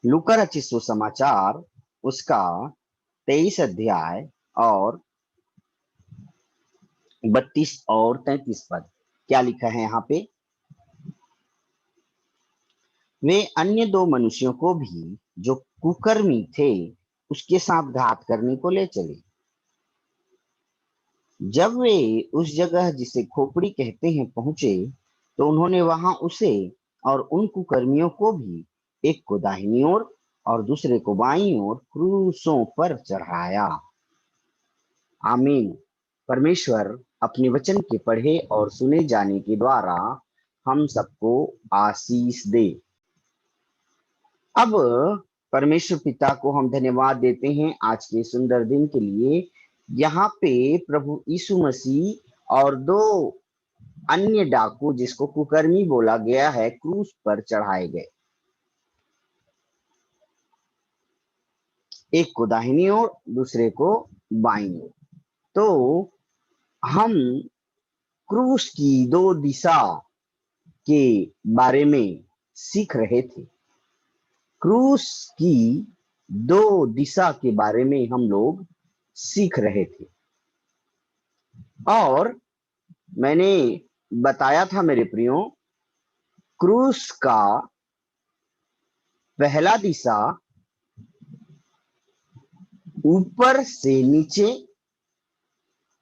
लूका रचित सुसमाचार उसका 23 अध्याय और 32 और 33 पद। क्या लिखा है यहाँ पे? वे अन्य दो मनुष्यों को भी जो कुकर्मी थे उसके साथ घात करने को ले चले। जब वे उस जगह जिसे खोपड़ी कहते हैं पहुंचे, तो उन्होंने वहां उसे और उन कुकर्मियों को भी, एक को दाहिनी ओर और दूसरे को बाईं ओर, क्रूसों पर चढ़ाया। आमीन। परमेश्वर अपने वचन के पढ़े और सुने जाने के द्वारा हम सबको आशीष दे। अब परमेश्वर पिता को हम धन्यवाद देते हैं आज के सुंदर दिन के लिए। यहाँ पे प्रभु यीशु मसीह और दो अन्य डाकू, जिसको कुकर्मी बोला गया है, क्रूस पर चढ़ाए गए। एक को दाहिनी ओर, दूसरे को बाईं ओर। तो हम क्रूस की दो दिशा के बारे में सीख रहे थे। क्रूस की दो दिशा के बारे में हम लोग सीख रहे थे और मैंने बताया था मेरे प्रियो, क्रूस का पहला दिशा ऊपर से नीचे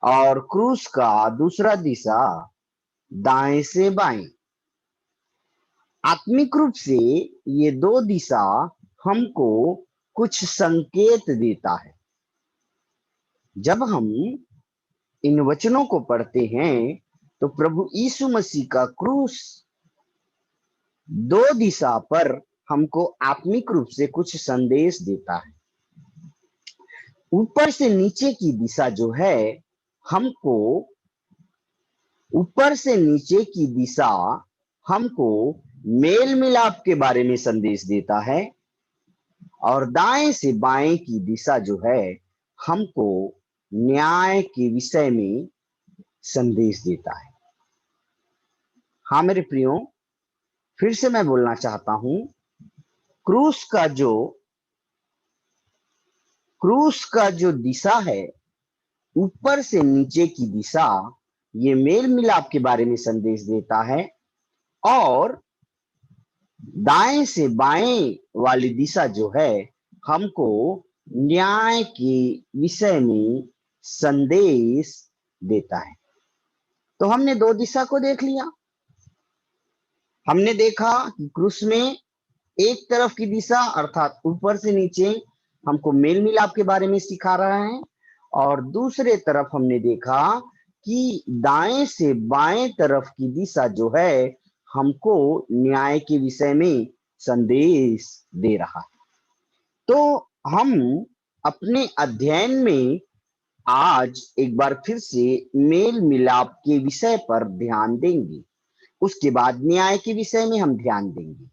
और क्रूस का दूसरा दिशा दाएं से बाएं। आत्मिक रूप से ये दो दिशा हमको कुछ संकेत देता है। जब हम इन वचनों को पढ़ते हैं तो प्रभु यीशु मसीह का क्रूस दो दिशा पर हमको आत्मिक रूप से कुछ संदेश देता है। ऊपर से नीचे की दिशा जो है, हमको ऊपर से नीचे की दिशा हमको मेल मिलाप के बारे में संदेश देता है और दाएं से बाएं की दिशा जो है हमको न्याय के विषय में संदेश देता है। हाँ मेरे प्रियो, फिर से मैं बोलना चाहता हूं, क्रूस का जो दिशा है, ऊपर से नीचे की दिशा, ये मेल मिलाप के बारे में संदेश देता है और दाएं से बाएं वाली दिशा जो है हमको न्याय के विषय में संदेश देता है। तो हमने दो दिशा को देख लिया। हमने देखा कि क्रूस में एक तरफ की दिशा अर्थात ऊपर से नीचे हमको मेल मिलाप के बारे में सिखा रहा है और दूसरे तरफ हमने देखा कि दाएं से बाएं तरफ की दिशा जो है हमको न्याय के विषय में संदेश दे रहा है। तो हम अपने अध्ययन में आज एक बार फिर से मेल मिलाप के विषय पर ध्यान देंगे। उसके बाद न्याय के विषय में हम ध्यान देंगे।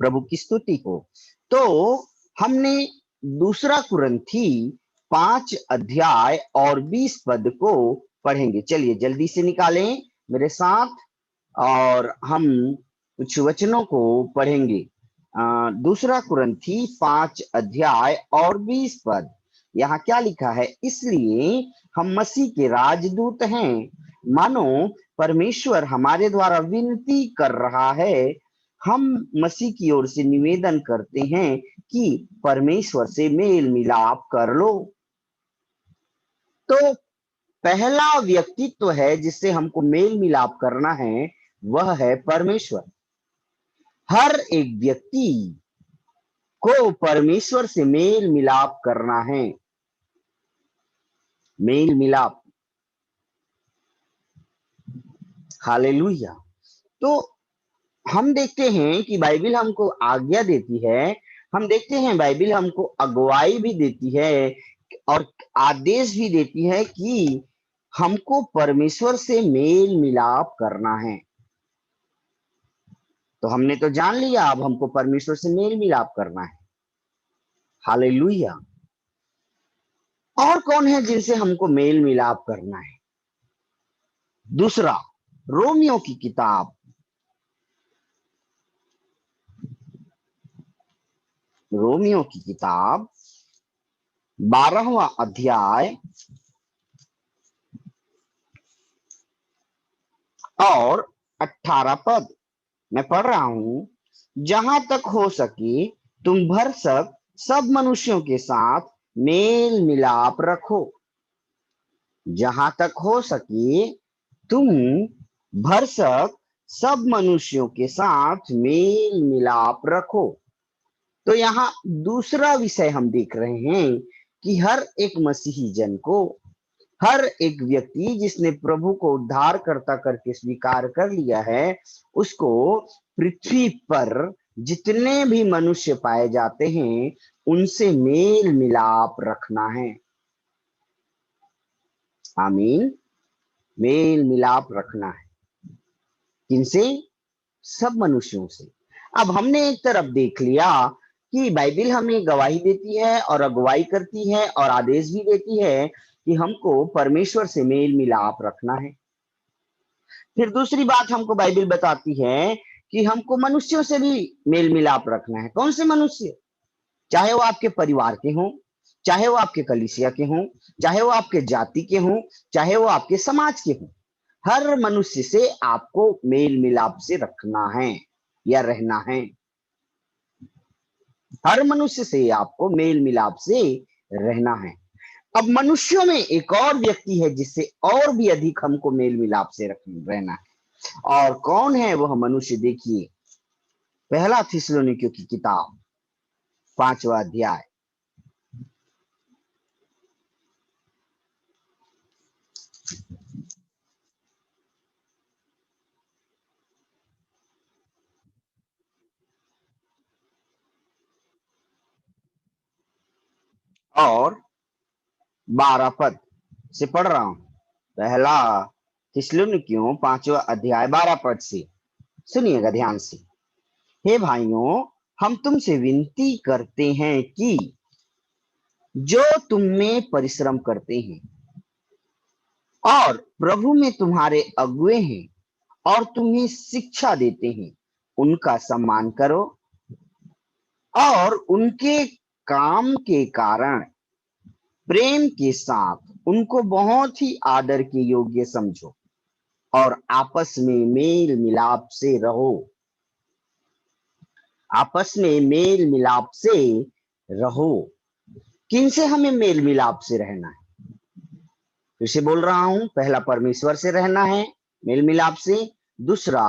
प्रभु की स्तुति हो। तो हमने दूसरा कुरिन्थी 5 अध्याय और 20 पद को पढ़ेंगे। चलिए जल्दी से निकालें मेरे साथ और हम कुछ वचनों को पढ़ेंगे। दूसरा कुरिन्थी 5 अध्याय और 20 पद। यहाँ क्या लिखा है? इसलिए हम मसीह के राजदूत हैं, मानो परमेश्वर हमारे द्वारा विनती कर रहा है। हम मसीह की ओर से निवेदन करते हैं कि परमेश्वर से मेल मिलाप कर लो। तो पहला व्यक्तित्व है जिससे हमको मेल मिलाप करना है, वह है परमेश्वर। हर एक व्यक्ति को परमेश्वर से मेल मिलाप करना है। मेल मिलाप, हालेलुया। तो हम देखते हैं कि बाइबिल हमको आज्ञा देती है, हम देखते हैं बाइबिल हमको अगुवाई भी देती है और आदेश भी देती है कि हमको परमेश्वर से मेल मिलाप करना है। तो हमने तो जान लिया, अब हमको परमेश्वर से मेल मिलाप करना है। हालेलुया। और कौन है जिनसे हमको मेल मिलाप करना है? दूसरा, रोमियो की किताब रोमियो की किताब 12वां अध्याय और 18 पद मैं पढ़ रहा हूं। जहां तक हो सके तुम भरसक सब मनुष्यों के साथ मेल मिलाप रखो। जहां तक हो सके तुम भरसक सब मनुष्यों के साथ मेल मिलाप रखो। तो यहाँ दूसरा विषय हम देख रहे हैं कि हर एक मसीही जन को, हर एक व्यक्ति जिसने प्रभु को उद्धारकर्ता करके स्वीकार कर लिया है, उसको पृथ्वी पर जितने भी मनुष्य पाए जाते हैं उनसे मेल मिलाप रखना है। आमीन। मेल मिलाप रखना है किनसे? सब मनुष्यों से। अब हमने एक तरफ देख लिया कि बाइबिल हमें गवाही देती है और अगुवाई करती है और आदेश भी देती है कि हमको परमेश्वर से मेल मिलाप रखना है। फिर दूसरी बात हमको बाइबिल बताती है कि हमको मनुष्यों से भी मेल मिलाप रखना है। कौन से मनुष्य? चाहे वो आपके परिवार के हों, चाहे वो आपके कलीसिया के हों, चाहे वो आपके जाति के हों, चाहे वो आपके समाज के हों, हर मनुष्य से आपको मेल मिलाप से रखना है या रहना है। हर मनुष्य से आपको मेल मिलाप से रहना है। अब मनुष्यों में एक और व्यक्ति है जिससे और भी अधिक हमको मेल मिलाप से रहना है। और कौन है वह मनुष्य? देखिए, पहला थिस्सलुनीकियों की किताब 5वां अध्याय और 12 पद से पढ़ रहा हूं। पहला थिस्सलुनीकियों 5वां अध्याय 12 पद से सुनिएगा ध्यान से। हे भाइयों, हम तुमसे विनती करते हैं कि जो तुम में परिश्रम करते हैं और प्रभु में तुम्हारे अगुए हैं और तुम्हें शिक्षा देते हैं, उनका सम्मान करो और उनके काम के कारण प्रेम के साथ उनको बहुत ही आदर के योग्य समझो और आपस में मेल मिलाप से रहो। आपस में मेल मिलाप से रहो। किनसे हमें मेल मिलाप से रहना है? फिर से बोल रहा हूं, पहला परमेश्वर से रहना है मेल मिलाप से, दूसरा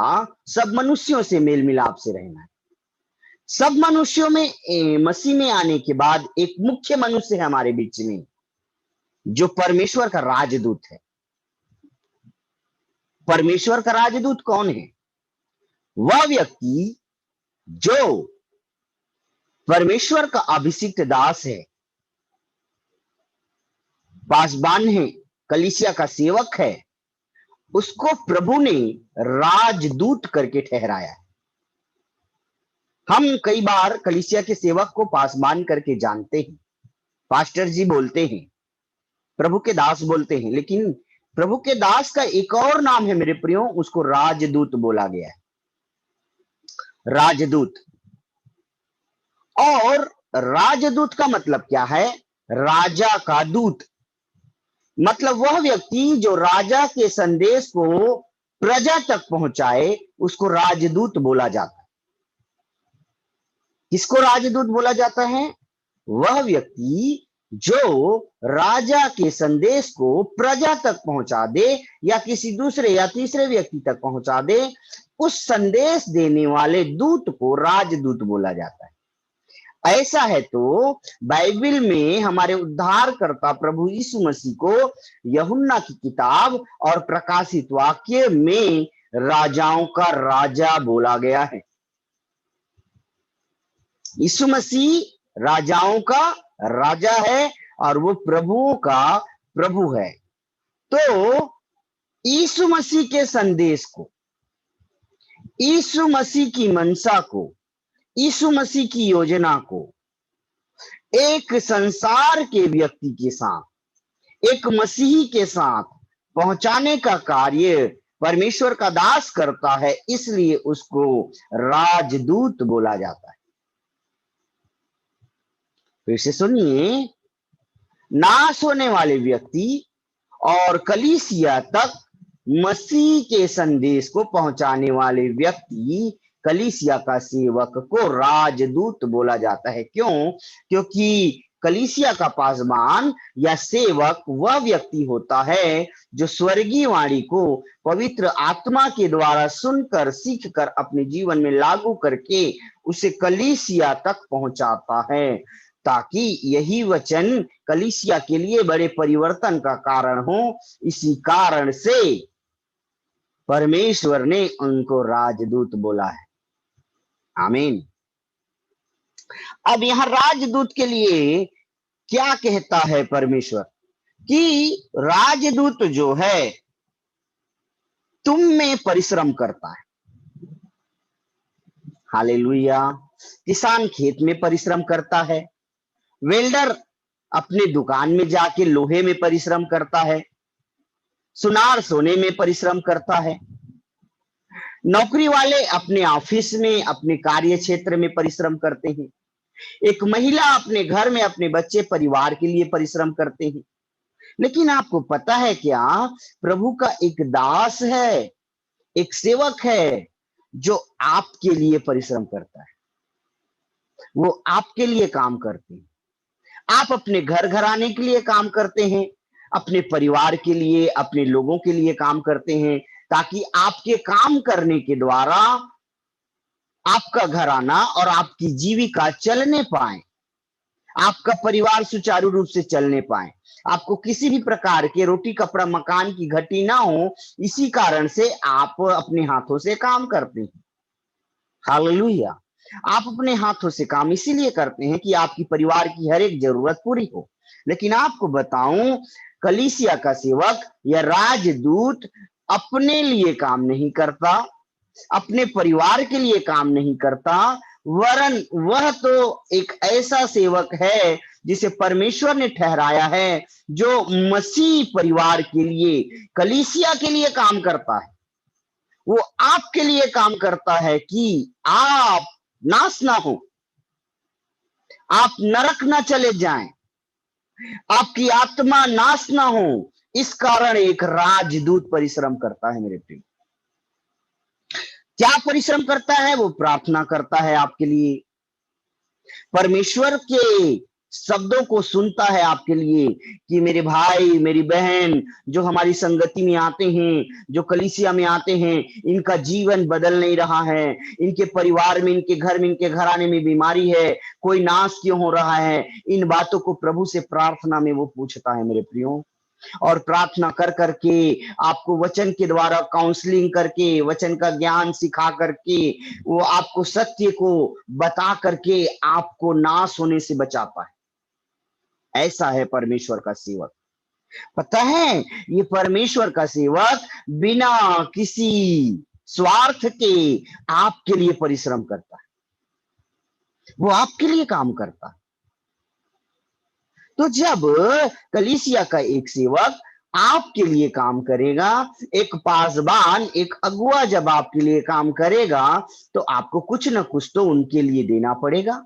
सब मनुष्यों से मेल मिलाप से रहना है। सब मनुष्यों में मसीह में आने के बाद एक मुख्य मनुष्य है हमारे बीच में, जो परमेश्वर का राजदूत है। परमेश्वर का राजदूत कौन है? वह व्यक्ति जो परमेश्वर का अभिषिक्त दास है, पासबान है, कलीसिया का सेवक है। उसको प्रभु ने राजदूत करके ठहराया है। हम कई बार कलीसिया के सेवक को पासबान करके जानते हैं, पास्टर जी बोलते हैं, प्रभु के दास बोलते हैं, लेकिन प्रभु के दास का एक और नाम है मेरे प्रियो, उसको राजदूत बोला गया है। राजदूत। और राजदूत का मतलब क्या है? राजा का दूत। मतलब वह व्यक्ति जो राजा के संदेश को प्रजा तक पहुंचाए, उसको राजदूत बोला जाता है। किसको राजदूत बोला जाता है? वह व्यक्ति जो राजा के संदेश को प्रजा तक पहुंचा दे या किसी दूसरे या तीसरे व्यक्ति तक पहुंचा दे, उस संदेश देने वाले दूत को राजदूत बोला जाता है। ऐसा है तो बाइबिल में हमारे उद्धारकर्ता प्रभु यीशु मसीह को यूहन्ना की किताब और प्रकाशित वाक्य में राजाओं का राजा बोला गया है। यीशु मसीह राजाओं का राजा है और वो प्रभुओं का प्रभु है। तो यीशु मसीह के संदेश को, यीशु मसीह की मनसा को, यीशु मसीह की योजना को एक संसार के व्यक्ति के साथ, एक मसीही के साथ पहुंचाने का कार्य परमेश्वर का दास करता है, इसलिए उसको राजदूत बोला जाता है। फिर से सुनिए, नाश होने वाले व्यक्ति और कलीसिया तक मसीह के संदेश को पहुंचाने वाले व्यक्ति, कलीसिया का सेवक को राजदूत बोला जाता है। क्यों? क्योंकि कलीसिया का पासबान या सेवक वह व्यक्ति होता है जो स्वर्गीय वाणी को पवित्र आत्मा के द्वारा सुनकर, सीखकर, अपने जीवन में लागू करके उसे कलीसिया तक पहुंचाता है, ताकि यही वचन कलीसिया के लिए बड़े परिवर्तन का कारण हो। इसी कारण से परमेश्वर ने उनको राजदूत बोला है। आमीन। अब यहां राजदूत के लिए क्या कहता है परमेश्वर कि राजदूत जो है तुम में परिश्रम करता है। हालेलुया। किसान खेत में परिश्रम करता है, वेल्डर अपने दुकान में जाके लोहे में परिश्रम करता है, सुनार सोने में परिश्रम करता है, नौकरी वाले अपने ऑफिस में, अपने कार्य क्षेत्र में परिश्रम करते हैं, एक महिला अपने घर में अपने बच्चे परिवार के लिए परिश्रम करते हैं। लेकिन आपको पता है क्या, प्रभु का एक दास है, एक सेवक है जो आपके लिए परिश्रम करता है। वो आपके लिए काम करते हैं। आप अपने घर घराने के लिए काम करते हैं, अपने परिवार के लिए, अपने लोगों के लिए काम करते हैं, ताकि आपके काम करने के द्वारा आपका घराना और आपकी जीविका चलने पाए, आपका परिवार सुचारू रूप से चलने पाए, आपको किसी भी प्रकार के रोटी कपड़ा मकान की घटी ना हो। इसी कारण से आप अपने हाथों से काम करते हैं। हालेलुया। आप अपने हाथों से काम इसीलिए करते हैं कि आपकी परिवार की हर एक जरूरत पूरी हो। लेकिन आपको बताऊं, कलीसिया का सेवक या राजदूत अपने लिए काम नहीं करता, अपने परिवार के लिए काम नहीं करता, वरन वह तो एक ऐसा सेवक है जिसे परमेश्वर ने ठहराया है, जो मसीह परिवार के लिए, कलीसिया के लिए काम करता है। वो आपके लिए काम करता है कि आप नाश ना हो, आप नरक ना चले जाएं, आपकी आत्मा नाश ना हो। इस कारण एक राजदूत परिश्रम करता है मेरे प्रिय। क्या परिश्रम करता है? वो प्रार्थना करता है आपके लिए, परमेश्वर के शब्दों को सुनता है आपके लिए कि मेरे भाई, मेरी बहन जो हमारी संगति में आते हैं, जो कलीसिया में आते हैं, इनका जीवन बदल नहीं रहा है, इनके परिवार में, इनके घर में, इनके घराने में बीमारी है, कोई नाश क्यों हो रहा है। इन बातों को प्रभु से प्रार्थना में वो पूछता है मेरे प्रियो, और प्रार्थना कर करके आपको वचन के द्वारा काउंसलिंग करके, वचन का ज्ञान सिखा करके, वो आपको सत्य को बता करके आपको नाश होने से बचाता है। ऐसा है परमेश्वर का सेवक। पता है, ये परमेश्वर का सेवक बिना किसी स्वार्थ के आपके लिए परिश्रम करता है, वो आपके लिए काम करता है। तो जब कलीसिया का एक सेवक आपके लिए काम करेगा, एक पासबान, एक अगुआ जब आपके लिए काम करेगा, तो आपको कुछ ना कुछ तो उनके लिए देना पड़ेगा।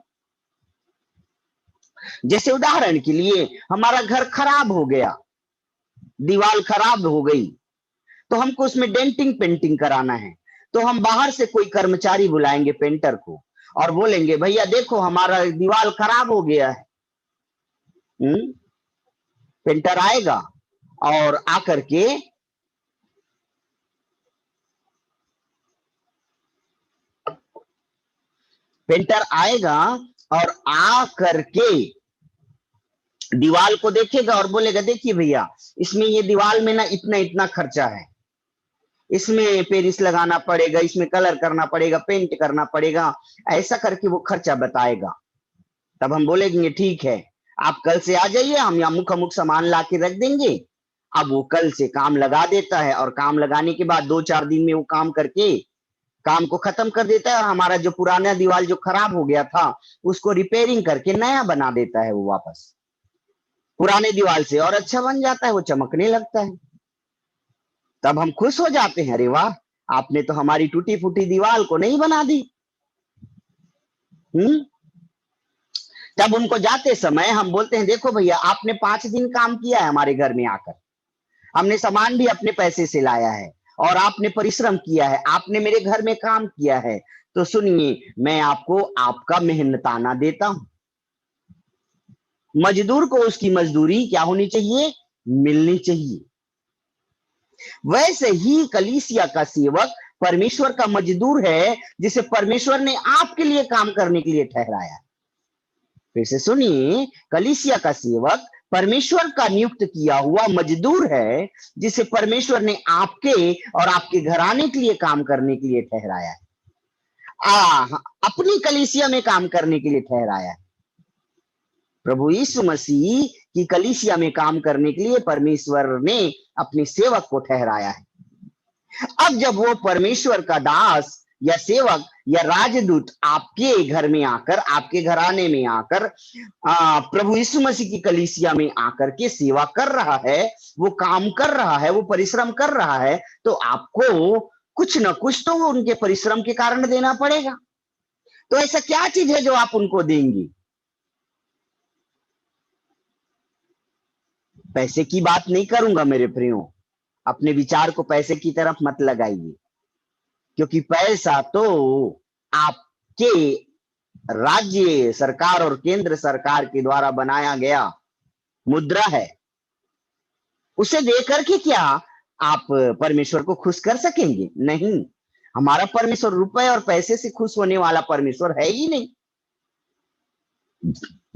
जैसे उदाहरण के लिए, हमारा घर खराब हो गया, दीवार खराब हो गई, तो हमको उसमें डेंटिंग पेंटिंग कराना है। तो हम बाहर से कोई कर्मचारी बुलाएंगे, पेंटर को, और बोलेंगे भैया देखो हमारा दीवार खराब हो गया है। पेंटर आएगा और आकर के आ करके दीवार को देखेगा और बोलेगा देखिए भैया, इसमें ये दीवार में ना इतना इतना खर्चा है, इसमें पेरिस लगाना पड़ेगा, इसमें कलर करना पड़ेगा, पेंट करना पड़ेगा। ऐसा करके वो खर्चा बताएगा। तब हम बोलेंगे ठीक है, आप कल से आ जाइए, हम यहाँ मुख सामान ला के रख देंगे। अब वो कल से काम लगा देता है, और काम लगाने के बाद 2-4 दिन में वो काम करके काम को खत्म कर देता है। हमारा जो पुराना दीवार जो खराब हो गया था, उसको रिपेयरिंग करके नया बना देता है वो वापस पुराने दीवार से, और अच्छा बन जाता है, वो चमकने लगता है। तब हम खुश हो जाते हैं, अरे वाह, आपने तो हमारी टूटी फूटी दीवार को नहीं बना दी। तब उनको जाते समय हम बोलते हैं, देखो भैया आपने 5 दिन काम किया है हमारे घर में आकर, हमने सामान भी अपने पैसे से लाया है और आपने परिश्रम किया है, आपने मेरे घर में काम किया है, तो सुनिए मैं आपको आपका मेहनताना देता हूं। मजदूर को उसकी मजदूरी क्या होनी चाहिए? मिलनी चाहिए। वैसे ही कलीसिया का सेवक परमेश्वर का मजदूर है, जिसे परमेश्वर ने आपके लिए काम करने के लिए ठहराया। फिर से सुनिए, कलीसिया का सेवक परमेश्वर का नियुक्त किया हुआ मजदूर है, जिसे परमेश्वर ने आपके और आपके घराने के लिए काम करने के लिए ठहराया है। अपनी कलीसिया में काम करने के लिए ठहराया है। प्रभु यीशु मसीह की कलीसिया में काम करने के लिए परमेश्वर ने अपने सेवक को ठहराया है। अब जब वो परमेश्वर का दास या सेवक या राजदूत आपके घर में आकर, आपके घराने में आकर, प्रभु यीशु मसीह की कलीसिया में आकर के सेवा कर रहा है, वो काम कर रहा है, वो परिश्रम कर रहा है, तो आपको कुछ न कुछ तो उनके परिश्रम के कारण देना पड़ेगा। तो ऐसा क्या चीज है जो आप उनको देंगी? पैसे की बात नहीं करूंगा मेरे प्रियो, अपने विचार को पैसे की तरफ मत लगाइए, क्योंकि पैसा तो आपके राज्य सरकार और केंद्र सरकार के द्वारा बनाया गया मुद्रा है। उसे देकर के क्या आप परमेश्वर को खुश कर सकेंगे? नहीं, हमारा परमेश्वर रुपए और पैसे से खुश होने वाला परमेश्वर है ही नहीं।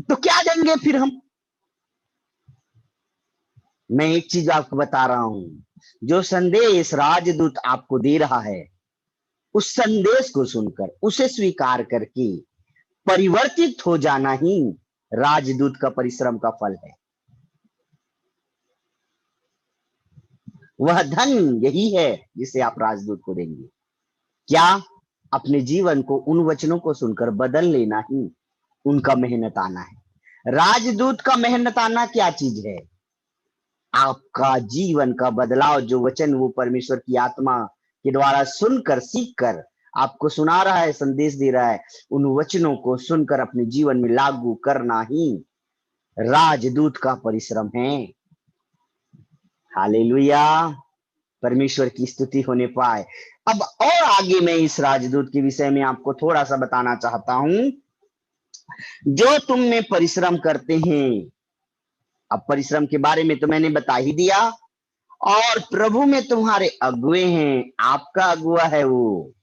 तो क्या देंगे फिर हम? मैं एक चीज आपको बता रहा हूं, जो संदेश राजदूत आपको दे रहा है, उस संदेश को सुनकर उसे स्वीकार करके परिवर्तित हो जाना ही राजदूत का परिश्रम का फल है। वह धन यही है जिसे आप राजदूत को देंगे। क्या? अपने जीवन को उन वचनों को सुनकर बदल लेना ही उनका मेहनताना है। राजदूत का मेहनताना क्या चीज है? आपका जीवन का बदलाव, जो वचन वो परमेश्वर की आत्मा के द्वारा सुनकर, सीखकर आपको सुना रहा है, संदेश दे रहा है, उन वचनों को सुनकर अपने जीवन में लागू करना ही राजदूत का परिश्रम है। हालेलुया, परमेश्वर की स्तुति होने पाए। अब और आगे मैं इस राजदूत के विषय में आपको थोड़ा सा बताना चाहता हूं। जो तुम में परिश्रम करते हैं, अब परिश्रम के बारे में तो मैंने बता ही दिया, और प्रभु में तुम्हारे अगुए हैं, आपका अगुआ है वो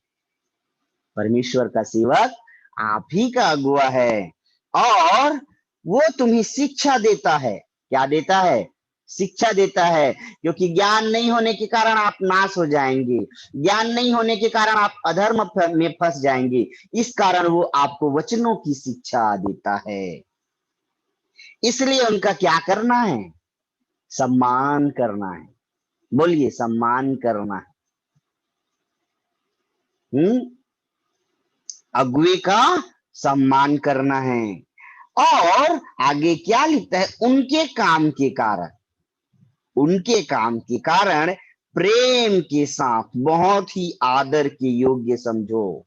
परमेश्वर का सेवक, आप ही का अगुआ है, और वो तुम्हें शिक्षा देता है। क्या देता है? शिक्षा देता है, क्योंकि ज्ञान नहीं होने के कारण आप नाश हो जाएंगे, ज्ञान नहीं होने के कारण आप अधर्म में फंस जाएंगे। इस कारण वो आपको वचनों की शिक्षा देता है। इसलिए उनका क्या करना है? सम्मान करना है। बोलिए, सम्मान करना है। अगुए का सम्मान करना है। और आगे क्या लिखता है? उनके काम के कारण, उनके काम के कारण प्रेम के साथ बहुत ही आदर के योग्य समझो।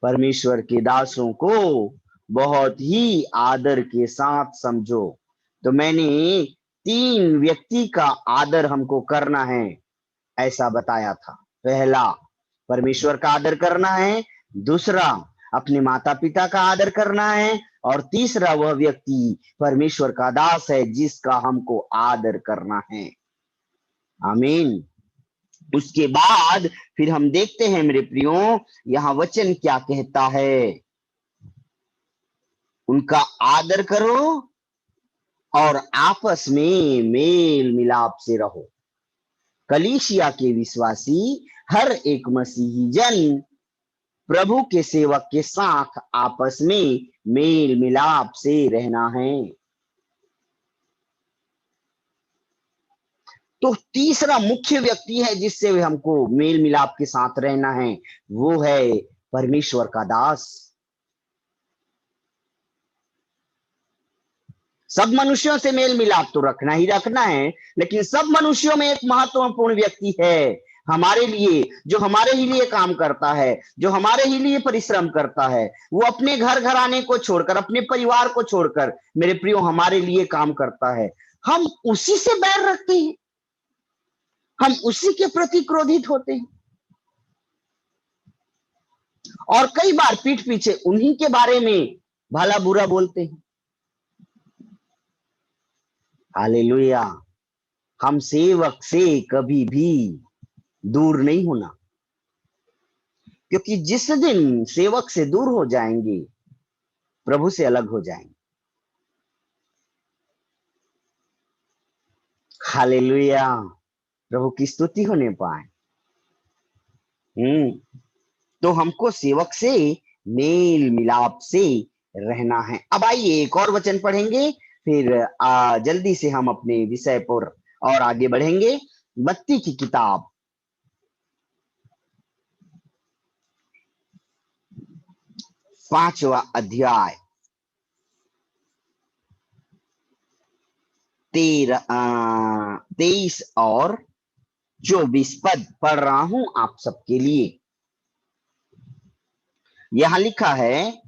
परमेश्वर के दासों को बहुत ही आदर के साथ समझो। तो मैंने 3 व्यक्ति का आदर हमको करना है ऐसा बताया था। पहला, परमेश्वर का आदर करना है। दूसरा, अपने माता पिता का आदर करना है। और तीसरा, वह व्यक्ति परमेश्वर का दास है जिसका हमको आदर करना है। आमीन। उसके बाद फिर हम देखते हैं मेरे प्रियो, यहां वचन क्या कहता है। उनका आदर करो और आपस में मेल मिलाप से रहो। कलीसिया के विश्वासी, हर एक मसीही जन प्रभु के सेवक के साथ आपस में मेल मिलाप से रहना है। तो तीसरा मुख्य व्यक्ति है जिससे हमको मेल मिलाप के साथ रहना है, वो है परमेश्वर का दास। सब मनुष्यों से मेल मिलाप तो रखना ही रखना है, लेकिन सब मनुष्यों में एक महत्वपूर्ण व्यक्ति है, हमारे लिए, जो हमारे ही लिए काम करता है, जो हमारे ही लिए परिश्रम करता है, वो अपने घर घराने को छोड़कर, अपने परिवार को छोड़कर मेरे प्रियो हमारे लिए काम करता है, हम उसी से बैर रखते हैं, हम उसी के प्रति क्रोधित होते हैं और कई बार पीठ पीछे उन्हीं के बारे में भला बुरा बोलते हैं। हालेलुया। हम सेवक से कभी भी दूर नहीं होना, क्योंकि जिस दिन सेवक से दूर हो जाएंगे प्रभु से अलग हो जाएंगे। हालेलुया। प्रभु की स्तुति होने पाए। तो हमको सेवक से मेल मिलाप से रहना है। अब आइए एक और वचन पढ़ेंगे, फिर जल्दी से हम अपने विषय पर और आगे बढ़ेंगे। मत्ती की किताब 5वां अध्याय 23 और 24 पद पढ़ रहा हूं आप सबके लिए। यहां लिखा है,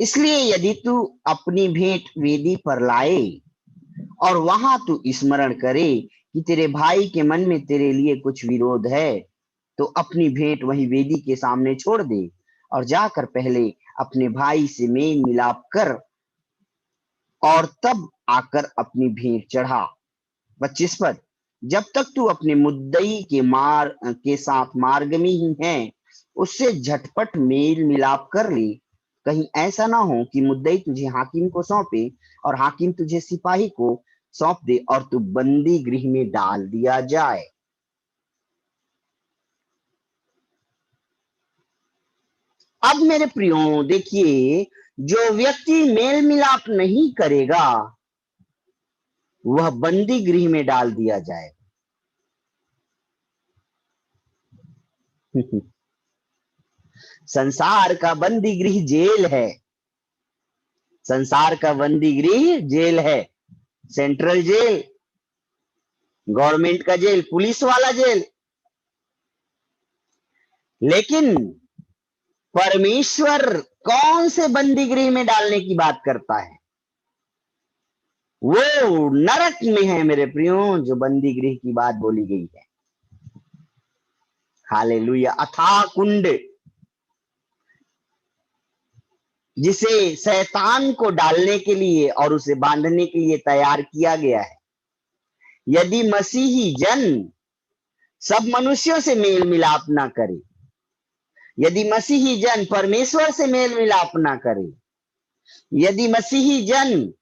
इसलिए यदि तू अपनी भेंट वेदी पर लाए और वहां तू स्मरण करे कि तेरे भाई के मन में तेरे लिए कुछ विरोध है, तो अपनी भेंट वही वेदी के सामने छोड़ दे और जाकर पहले अपने भाई से मेल मिलाप कर और तब आकर अपनी भेंट चढ़ा। 25 पद, जब तक तू अपने मुद्दई के साथ मार्ग में ही है, उससे झटपट मेल मिलाप कर ले। कहीं ऐसा ना हो कि मुद्दई तुझे हाकिम को सौंपे और हाकिम तुझे सिपाही को सौंप दे और तू बंदी गृह में डाल दिया जाए। अब मेरे प्रियो देखिए, जो व्यक्ति मेल मिलाप नहीं करेगा वह बंदी गृह में डाल दिया जाएगा। संसार का बंदी गृह जेल है। संसार का बंदी गृह जेल है। सेंट्रल जेल, गवर्नमेंट का जेल, पुलिस वाला जेल। लेकिन परमेश्वर कौन से बंदी गृह में डालने की बात करता है? वो नरक में है मेरे प्रियो, जो बंदी गृह की बात बोली गई है। हालेलुया। अथाह कुंड, जिसे शैतान को डालने के लिए और उसे बांधने के लिए तैयार किया गया है। यदि मसीही जन सब मनुष्यों से मेल मिलाप ना करे, यदि मसीही जन परमेश्वर से मेल मिलाप ना करे, यदि मसीही जन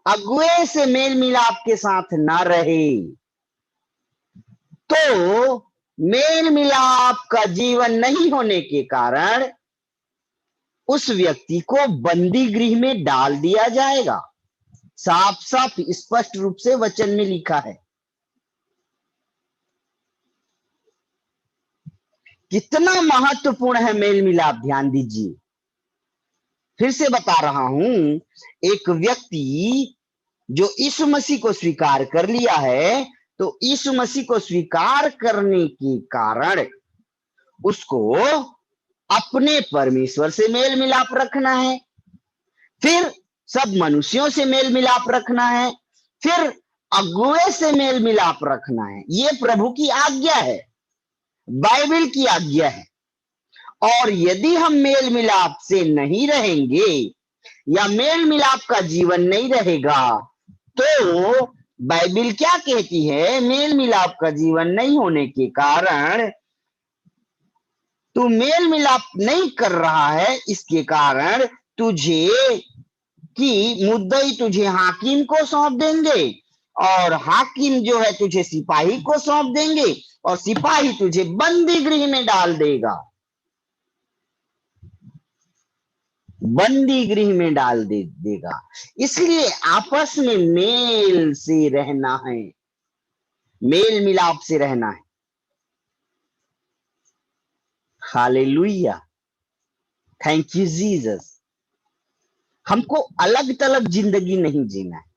अगुए से मेल मिलाप के साथ ना रहे, तो मेल मिलाप का जीवन नहीं होने के कारण उस व्यक्ति को बंदी गृह में डाल दिया जाएगा। साफ साफ स्पष्ट रूप से वचन में लिखा है। कितना महत्वपूर्ण है मेल मिलाप, ध्यान दीजिए। फिर से बता रहा हूं, एक व्यक्ति जो यीशु मसीह को स्वीकार कर लिया है, तो यीशु मसीह को स्वीकार करने के कारण उसको अपने परमेश्वर से मेल मिलाप रखना है, फिर सब मनुष्यों से मेल मिलाप रखना है, फिर अगुए से मेल मिलाप रखना है। ये प्रभु की आज्ञा है, बाइबल की आज्ञा है। और यदि हम मेल मिलाप से नहीं रहेंगे या मेल मिलाप का जीवन नहीं रहेगा, तो बाइबल क्या कहती है? मेल मिलाप का जीवन नहीं होने के कारण तू मेल मिलाप नहीं कर रहा है, इसके कारण तुझे कि मुद्दई तुझे हाकिम को सौंप देंगे और हाकिम जो है तुझे सिपाही को सौंप देंगे और सिपाही तुझे बंदी गृह में डाल देगा। बंदी गृह में डाल देगा। इसलिए आपस में मेल से रहना है, मेल मिलाप से रहना है। Hallelujah, thank you Jesus. हमको अलग तलग जिंदगी नहीं जीना है।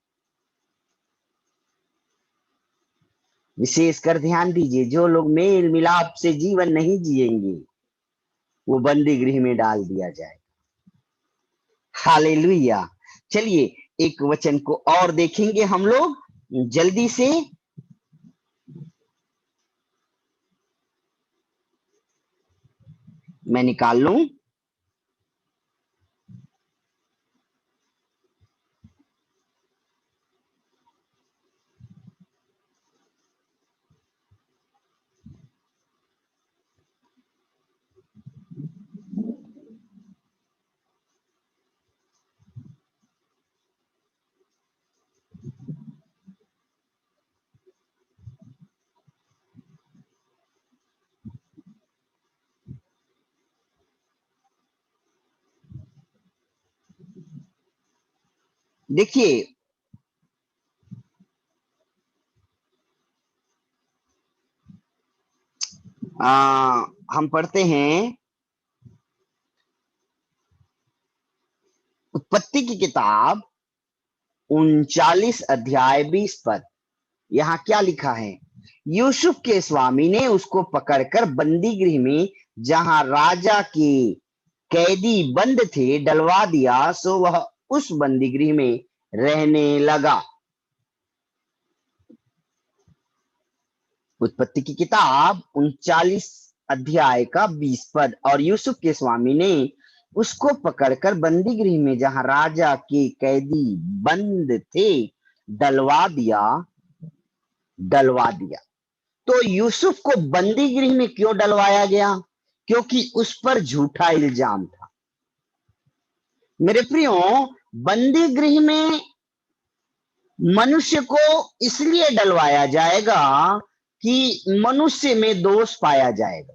विशेषकर ध्यान दीजिए, जो लोग मेल मिलाप से जीवन नहीं जिएंगे वो बंदी गृह में डाल दिया जाए। हालेलुया। चलिए एक वचन को और देखेंगे हम लोग जल्दी से। मैं निकाल लूं। देखिए हम पढ़ते हैं उत्पत्ति की किताब 39 अध्याय 20 पद। यहाँ क्या लिखा है? यूसुफ के स्वामी ने उसको पकड़कर बंदी गृह में, जहां राजा के कैदी बंद थे, डलवा दिया, सो वह उस बंदी गृह में रहने लगा। उत्पत्ति की किताब 39 अध्याय 20 पद। और यूसुफ के स्वामी ने उसको पकड़कर बंदी गृह में, जहां राजा के कैदी बंद थे, डलवा दिया डलवा दिया। तो यूसुफ को बंदी गृह में क्यों डलवाया गया? क्योंकि उस पर झूठा इल्जाम था। मेरे प्रियो, बंदी गृह में मनुष्य को इसलिए डलवाया जाएगा कि मनुष्य में दोष पाया जाएगा।